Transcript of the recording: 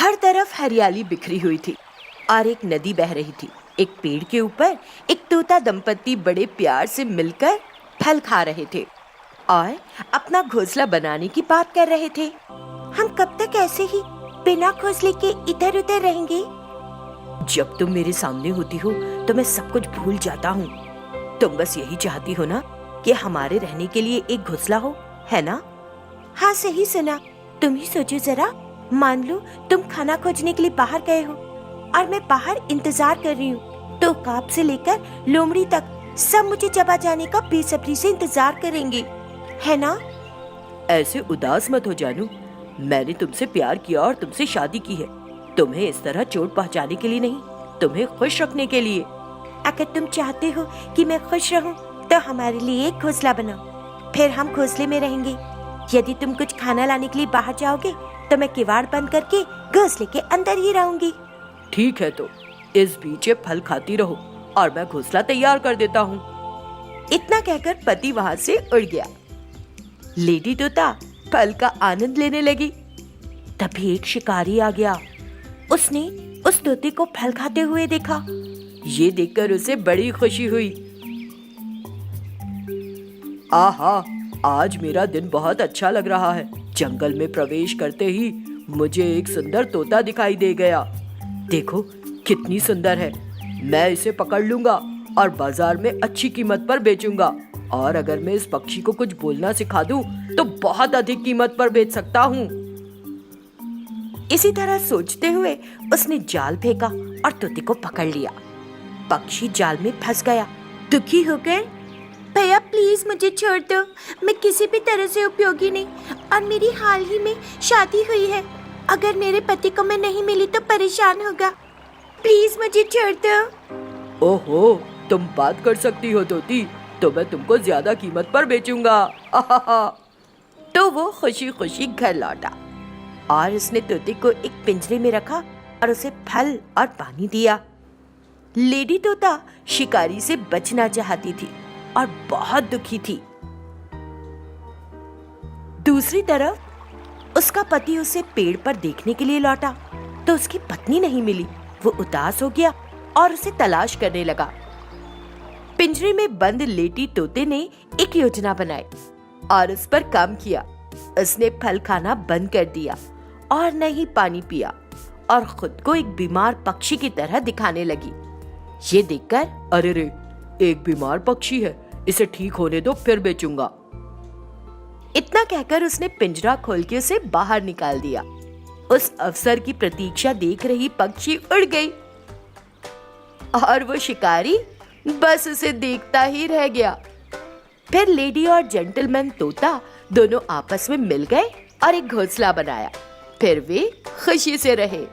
हर तरफ हरियाली बिखरी हुई थी और एक नदी बह रही थी। एक पेड़ के ऊपर एक तोता दंपत्ति बड़े प्यार से मिलकर फल खा रहे थे और अपना घोंसला बनाने की बात कर रहे थे। हम कब तक ऐसे ही बिना घोंसले के इधर उधर रहेंगे? जब तुम मेरे सामने होती हो तो मैं सब कुछ भूल जाता हूँ। तुम बस यही चाहती हो ना कि हमारे रहने के लिए एक घोंसला हो, है ना? हाँ, सही सुना। तुम ही सोचो जरा, मान लो तुम खाना खोजने के लिए बाहर गए हो और मैं बाहर इंतजार कर रही हूँ, तो काब से लेकर लोमड़ी तक सब मुझे चबा जाने का बेसब्री से इंतजार करेंगे, है ना? ऐसे उदास मत हो जानू। मैंने तुमसे प्यार किया और तुमसे शादी की है। तुम्हें इस तरह चोट पहुंचाने के लिए नहीं, तुम्हें खुश रखने के लिए। अगर तुम चाहते हो कि मैं खुश रहूं, तो हमारे लिए एक घोंसला बनाओ, फिर हम घोंसले में रहेंगे। यदि तुम कुछ खाना लाने के लिए बाहर जाओगे तो मैं किवाड़ बंद करके घोंसले के अंदर ही रहूंगी। ठीक है, तो इस बीच फल खाती रहो और मैं घोंसला तैयार कर देता हूँ। इतना कहकर पति वहाँ से उड़ गया। लेडी तोता फल का आनंद लेने लगी। तभी एक शिकारी आ गया। उसने उस तोते को फल खाते हुए देखा। ये देखकर उसे बड़ी खुशी हुई। आहा, आज मेरा दिन बहुत अच्छा लग रहा है। जंगल में प्रवेश करते ही मुझे एक सुंदर तोता दिखाई दे गया। देखो कितनी सुंदर है। मैं इसे पकड़ लूंगा और बाजार में अच्छी कीमत पर बेचूंगा। और अगर मैं इस पक्षी को कुछ बोलना सिखा दूं तो बहुत अधिक कीमत पर बेच सकता हूँ। इसी तरह सोचते हुए उसने जाल फेंका और तोते को पकड़ लिया। पक्षी जाल में फंस गया। दुखी होकर, भैया प्लीज मुझे छोड़ दो, मैं किसी भी तरह से उपयोगी नहीं और मेरी हाल ही में शादी हुई है। अगर मेरे पति को मैं नहीं मिली तो परेशान होगा, प्लीज मुझे छोड़ दो। ओहो, तुम बात कर सकती हो तोती, तो मैं तुमको ज्यादा कीमत पर बेचूंगा। तो वो खुशी खुशी घर लौटा और उसने तोते को एक पिंजरे में रखा और उसे फल और पानी दिया। लेडी तोता शिकारी से बचना चाहती थी और बहुत दुखी थी। दूसरी तरफ उसका पति उसे पेड़ पर देखने के लिए लौटा तो उसकी पत्नी नहीं मिली। वो उदास हो गया और उसे तलाश करने लगा। पिंजरे में बंद लेटी तोते ने एक योजना बनाई और उस पर काम किया। उसने फल खाना बंद कर दिया और न ही पानी पिया और खुद को एक बीमार पक्षी की तरह दिखाने लगी। ये देखकर, अरे रे, एक बीमार पक्षी है, इसे ठीक होने दो फिर बेचूंगा। इतना कहकर उसने पिंजरा खोल के उसे बाहर निकाल दिया। उस अवसर की प्रतीक्षा देख रही पक्षी उड़ गई और वो शिकारी बस उसे देखता ही रह गया। फिर लेडी और जेंटलमैन तोता दोनों आपस में मिल गए और एक घोंसला बनाया। फिर वे खुशी से रहे।